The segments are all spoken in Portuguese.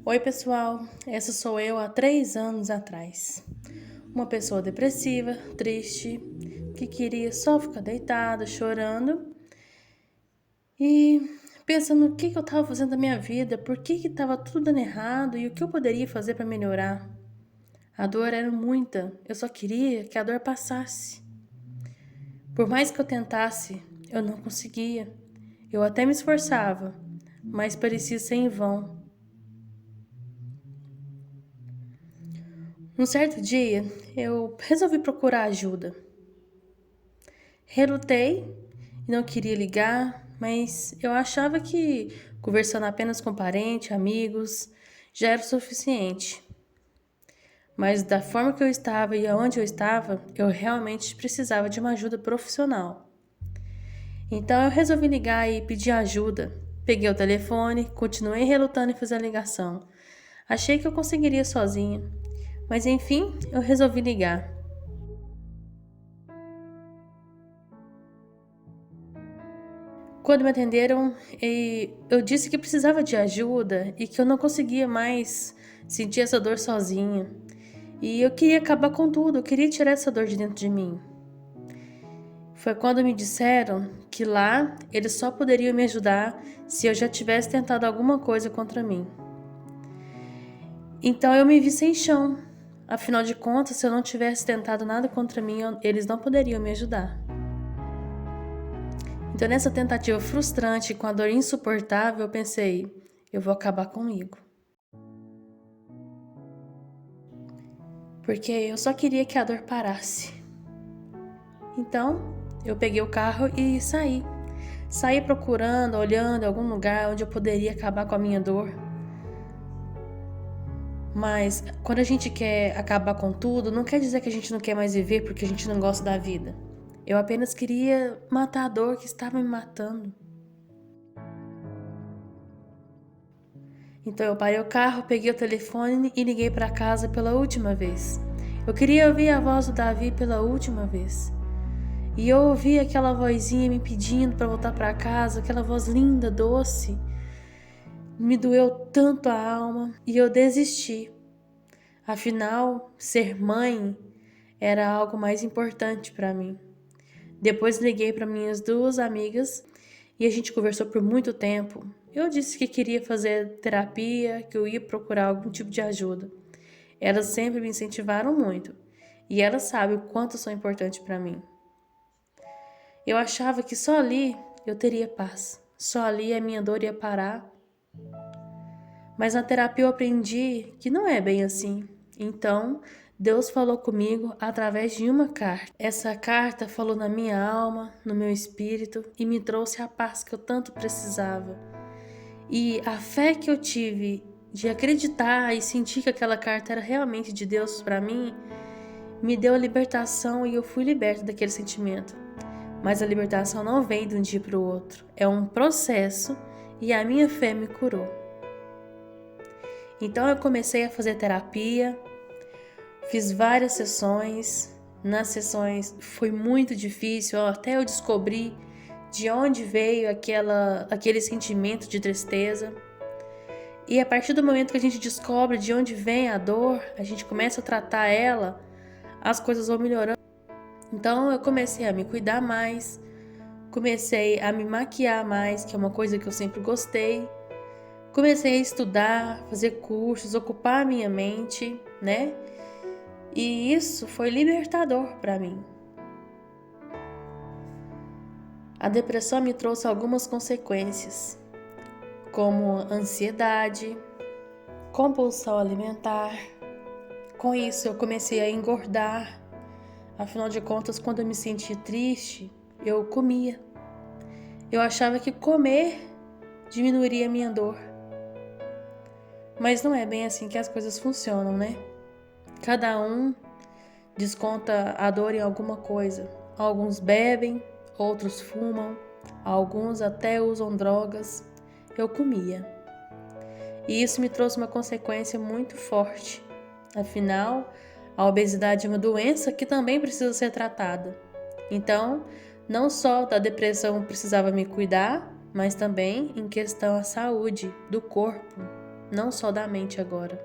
Oi, pessoal. Essa sou eu há 3 anos atrás. Uma pessoa depressiva, triste, que queria só ficar deitada, chorando e pensando o que eu estava fazendo da minha vida, por que estava tudo dando errado e o que eu poderia fazer para melhorar. A dor era muita, eu só queria que a dor passasse. Por mais que eu tentasse, eu não conseguia. Eu até me esforçava, mas parecia ser em vão. Um certo dia, eu resolvi procurar ajuda. Relutei e não queria ligar, mas eu achava que conversando apenas com parentes, amigos, já era o suficiente. Mas da forma que eu estava e aonde eu estava, eu realmente precisava de uma ajuda profissional. Então eu resolvi ligar e pedir ajuda. Peguei o telefone, continuei relutando em fazer a ligação. Achei que eu conseguiria sozinha, mas enfim, eu resolvi ligar. Quando me atenderam, eu disse que precisava de ajuda e que eu não conseguia mais sentir essa dor sozinha. E eu queria acabar com tudo, eu queria tirar essa dor de dentro de mim. Foi quando me disseram que lá eles só poderiam me ajudar se eu já tivesse tentado alguma coisa contra mim. Então eu me vi sem chão. Afinal de contas, se eu não tivesse tentado nada contra mim, eles não poderiam me ajudar. Então, nessa tentativa frustrante, com a dor insuportável, eu pensei, eu vou acabar comigo. Porque eu só queria que a dor parasse. Então, eu peguei o carro e saí. Saí procurando, olhando em algum lugar onde eu poderia acabar com a minha dor. Mas quando a gente quer acabar com tudo, não quer dizer que a gente não quer mais viver porque a gente não gosta da vida. Eu apenas queria matar a dor que estava me matando. Então eu parei o carro, peguei o telefone e liguei para casa pela última vez. Eu queria ouvir a voz do Davi pela última vez. E eu ouvi aquela vozinha me pedindo para voltar para casa, aquela voz linda, doce. Me doeu tanto a alma e eu desisti. Afinal, ser mãe era algo mais importante para mim. Depois liguei para minhas duas amigas e a gente conversou por muito tempo. Eu disse que queria fazer terapia, que eu ia procurar algum tipo de ajuda. Elas sempre me incentivaram muito e elas sabem o quanto são importantes para mim. Eu achava que só ali eu teria paz, só ali a minha dor ia parar. Mas na terapia eu aprendi que não é bem assim. Então, Deus falou comigo através de uma carta. Essa carta falou na minha alma, no meu espírito e me trouxe a paz que eu tanto precisava. E a fé que eu tive de acreditar e sentir que aquela carta era realmente de Deus para mim, me deu a libertação e eu fui liberta daquele sentimento. Mas a libertação não vem de um dia para o outro, é um processo e a minha fé me curou. Então eu comecei a fazer terapia, fiz várias sessões. Nas sessões foi muito difícil, até eu descobrir de onde veio aquele sentimento de tristeza. E a partir do momento que a gente descobre de onde vem a dor, a gente começa a tratar ela, as coisas vão melhorando. Então eu comecei a me cuidar mais, comecei a me maquiar mais, que é uma coisa que eu sempre gostei. Comecei a estudar, fazer cursos, ocupar a minha mente, né? E isso foi libertador para mim. A depressão me trouxe algumas consequências, como ansiedade, compulsão alimentar. Com isso eu comecei a engordar. Afinal de contas, quando eu me sentia triste, eu comia. Eu achava que comer diminuiria a minha dor. Mas não é bem assim que as coisas funcionam, né? Cada um desconta a dor em alguma coisa. Alguns bebem, outros fumam, alguns até usam drogas. Eu comia. E isso me trouxe uma consequência muito forte. Afinal, a obesidade é uma doença que também precisa ser tratada. Então, não só da depressão precisava me cuidar, mas também em questão à saúde do corpo. não só da mente agora.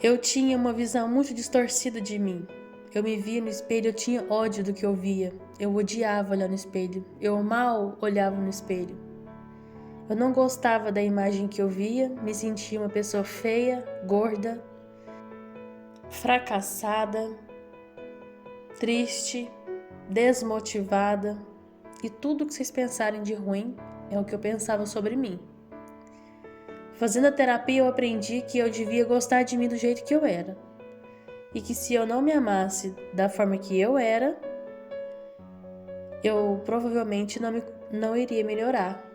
Eu tinha uma visão muito distorcida de mim. Eu me via no espelho, eu tinha ódio do que eu via. Eu odiava olhar no espelho. Eu mal olhava no espelho. Eu não gostava da imagem que eu via, me sentia uma pessoa feia, gorda, fracassada, triste, desmotivada. E tudo que vocês pensarem de ruim é o que eu pensava sobre mim. Fazendo a terapia, eu aprendi que eu devia gostar de mim do jeito que eu era. E que se eu não me amasse da forma que eu era, eu provavelmente não iria melhorar.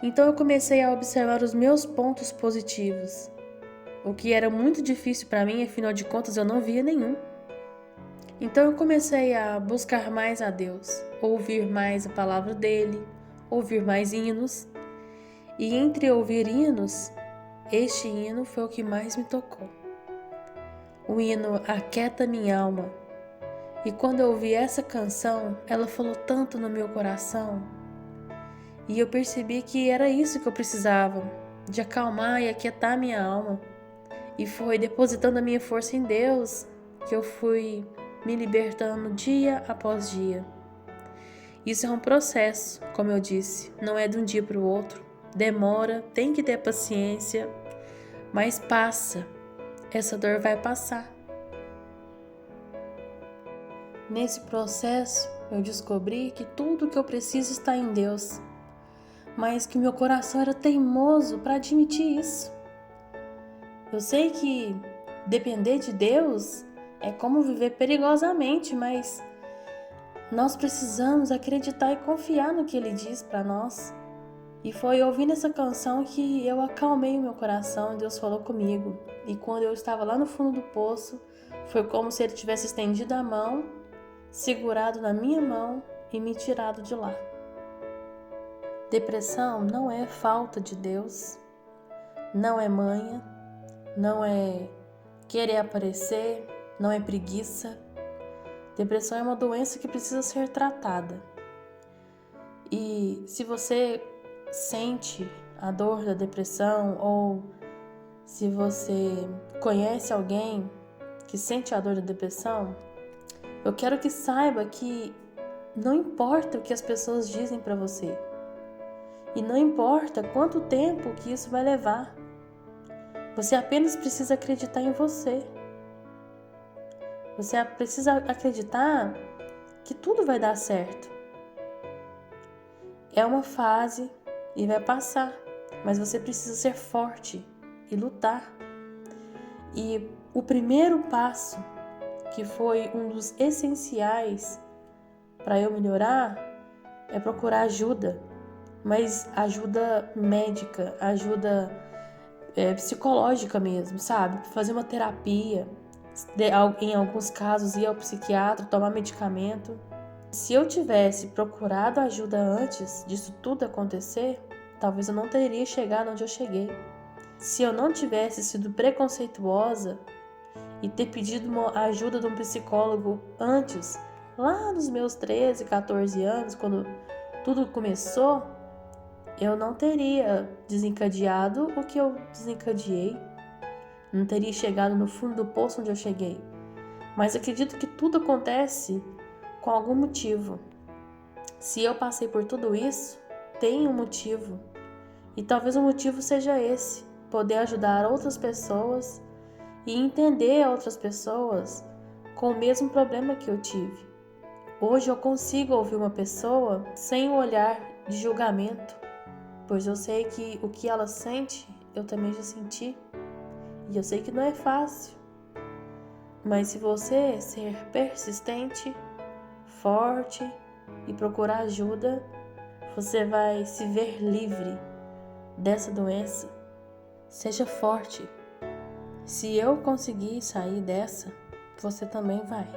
Então eu comecei a observar os meus pontos positivos. O que era muito difícil para mim, afinal de contas eu não via nenhum. Então eu comecei a buscar mais a Deus, ouvir mais a palavra dele, ouvir mais hinos. E entre ouvir hinos, este hino foi o que mais me tocou. O hino Aquieta Minha Alma. E quando eu ouvi essa canção, ela falou tanto no meu coração. E eu percebi que era isso que eu precisava, de acalmar e aquietar minha alma. E foi depositando a minha força em Deus que eu fui me libertando dia após dia. Isso é um processo, como eu disse, não é de um dia para o outro. Demora, tem que ter paciência, mas passa. Essa dor vai passar. Nesse processo, eu descobri que tudo que eu preciso está em Deus, mas que meu coração era teimoso para admitir isso. Eu sei que depender de Deus é como viver perigosamente, mas nós precisamos acreditar e confiar no que Ele diz para nós. E foi ouvindo essa canção que eu acalmei o meu coração, Deus falou comigo. E quando eu estava lá no fundo do poço, foi como se Ele tivesse estendido a mão, segurado na minha mão e me tirado de lá. Depressão não é falta de Deus, não é manha, não é querer aparecer, não é preguiça. Depressão é uma doença que precisa ser tratada. E se você sente a dor da depressão ou se você conhece alguém que sente a dor da depressão, eu quero que saiba que não importa o que as pessoas dizem para você e não importa quanto tempo que isso vai levar. Você apenas precisa acreditar em você. Você precisa acreditar que tudo vai dar certo. É uma fase e vai passar, mas você precisa ser forte e lutar. E o primeiro passo, que foi um dos essenciais para eu melhorar, é procurar ajuda, mas ajuda médica, ajuda psicológica mesmo, sabe? Fazer uma terapia, em alguns casos ir ao psiquiatra, tomar medicamento. Se eu tivesse procurado ajuda antes disso tudo acontecer, talvez eu não teria chegado onde eu cheguei. Se eu não tivesse sido preconceituosa e ter pedido a ajuda de um psicólogo antes, lá nos meus 13, 14 anos, quando tudo começou, eu não teria desencadeado o que eu desencadeei, não teria chegado no fundo do poço onde eu cheguei. Mas acredito que tudo acontece com algum motivo. Se eu passei por tudo isso, tem um motivo. E talvez o motivo seja esse: poder ajudar outras pessoas e entender outras pessoas com o mesmo problema que eu tive. Hoje eu consigo ouvir uma pessoa sem o olhar de julgamento, pois eu sei que o que ela sente, eu também já senti. E eu sei que não é fácil. Mas se você ser persistente, forte e procurar ajuda, você vai se ver livre dessa doença. Seja forte. Se eu conseguir sair dessa, você também vai.